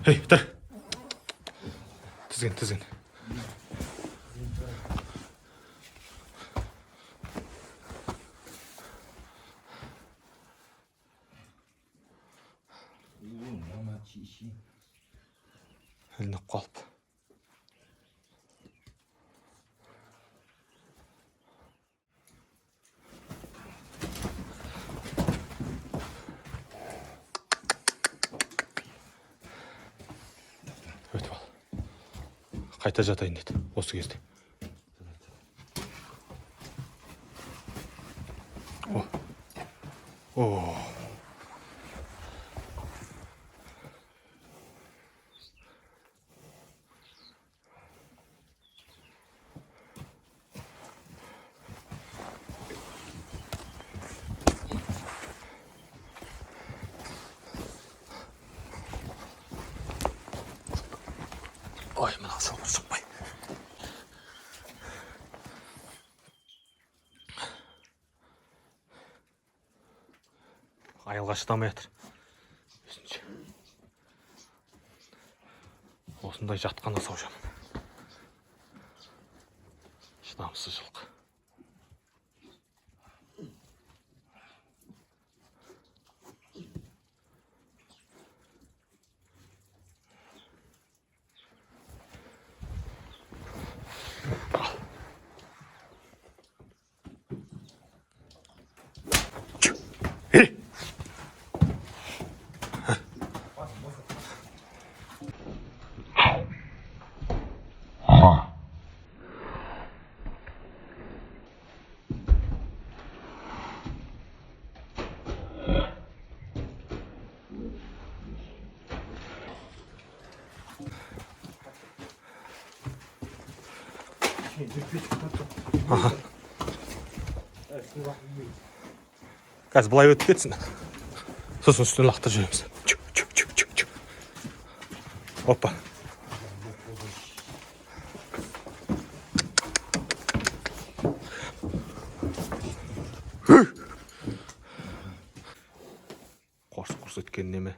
Ей, тұр. Тізгін. Ілініп қалып. Өтіп ал. Қайта жатайын деді, осы кезде. О. Ой, мынау шоғыр шықпай. Айылға шыдамай жатыр. Өзінше. Осындай жатқан асау жаман. Шыдамсыз жылқы. Қазір бұлай өтіп кетсін. Сосын үстіне лақтырып жүреміз. Чүк. Опа. Қорс өткен неме.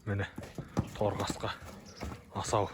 Міне, торғасқа асау.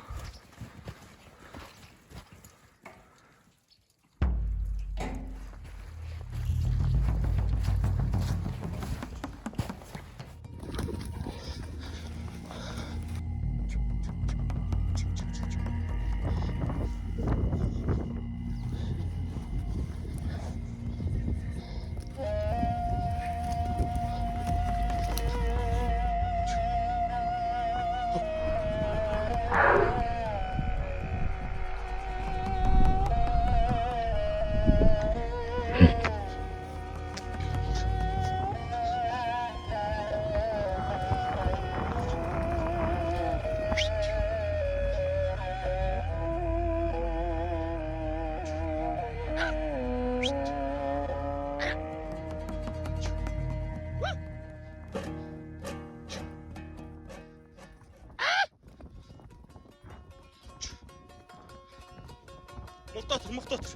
Мықты тұр.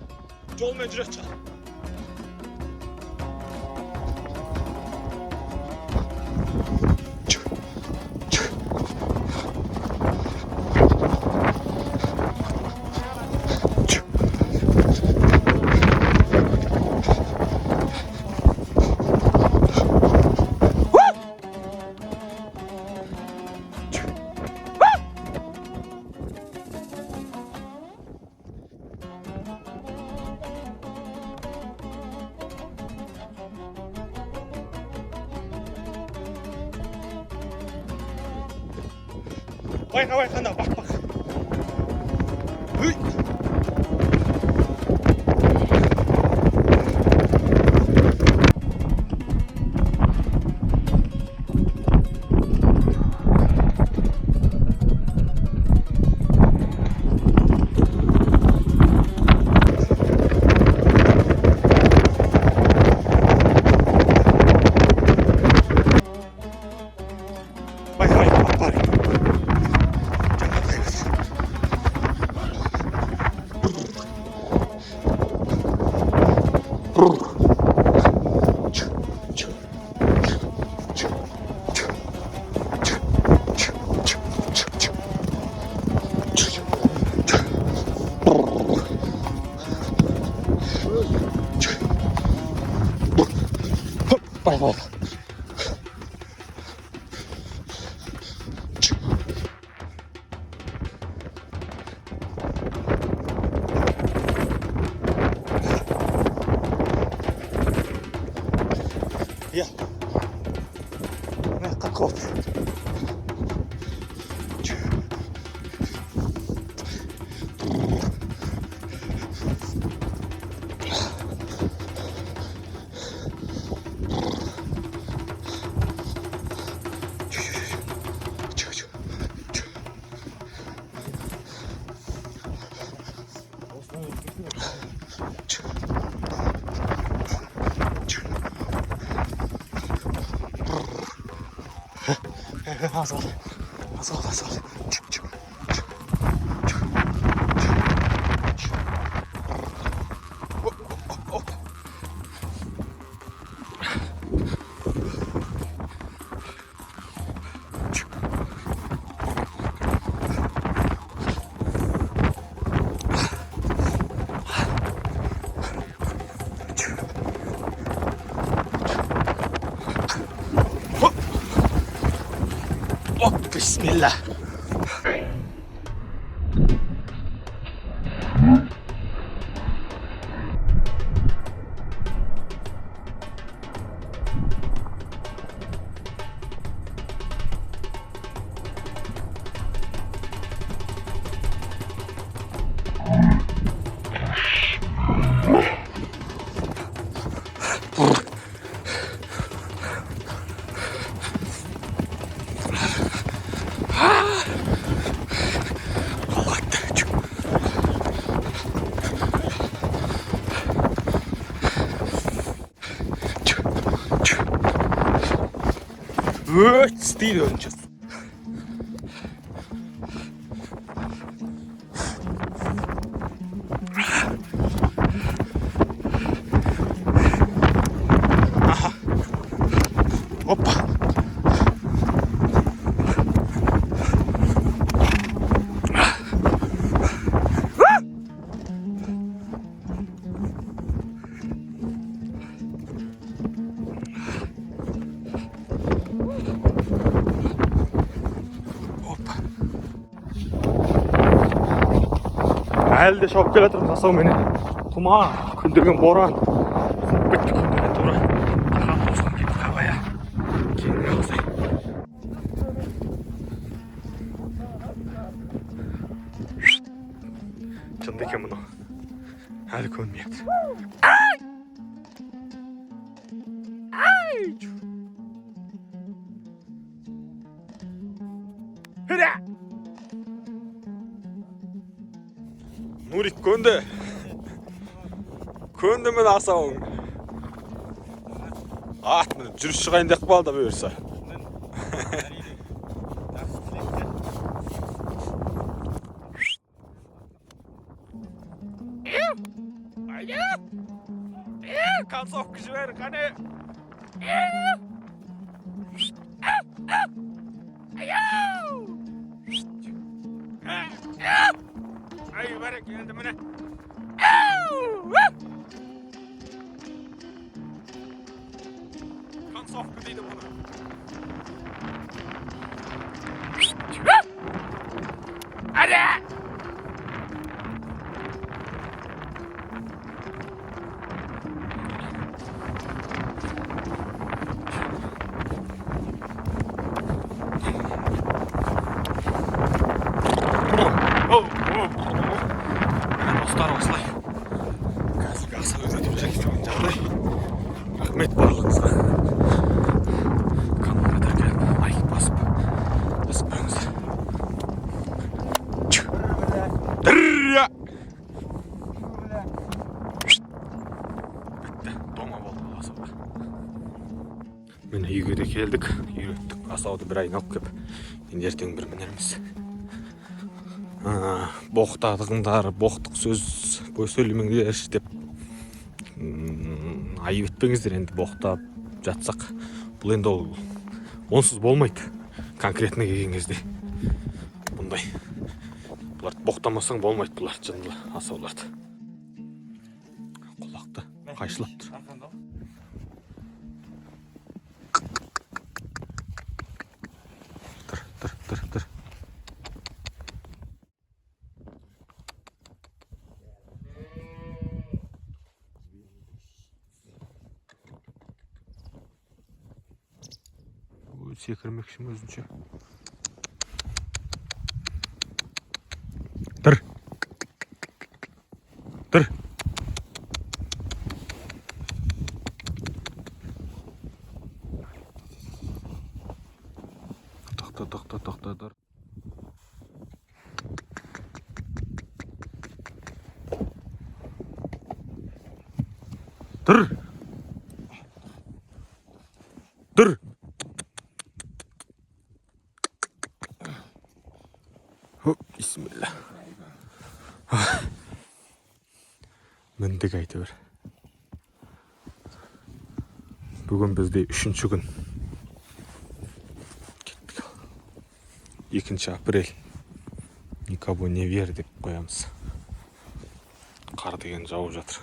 Жолмен жүреді шығар. Байқа, бақ. Үй! Байқа. Я. Как вот. Asal. Bismillah. Steve önce. Aha. Hoppa. Әлі де шауып келе жатырмыз Асау менен. Тұман, күндеген боран. Суып кетті күндеген тура. Таған тосқан кетті қабая. Кеңірек алсай. Шынды екен мұны. Әлі көнмейді. Hıra! Nurik könde. Könde men Asau'ң. Atını жүріс шығайын деп қалды бұйырса. Концовка жібер, қане. Ай, бәрі келді міне. Концовка дейді бұны. Әлі! Достар, осылай қазіргі Асау Үйреттік жекелеген жағдай. Рахмет барлығыңызға. Каналға келіп лайк басып қойыңыздар. Бітті, дома болды Асауға. Міне үйге де келдік. Үйреттік Асауды бір айналып кеп, енді ертең бір мінерміз. Боқтадығындар, боқтық сөз бой сөйлемеңдер деп айып етпеңіздер. Енді боқтап жатсақ, бұл енді ол онсыз болмайды. Конкретно келген кезде бұндай бұларды боқтамасаң болмайды. Бұлар жынды асауларды. Құлақты қайшылап тұр. Тұр. Секірмекшім өзінше. Тұр. Тоқта. Тұр. Бисмилля. Міндік айты бір. Бүгін бізде 3-ші күн. 2 апрель. Никого не вер деп қоямыз. Қар деген жауып жатыр.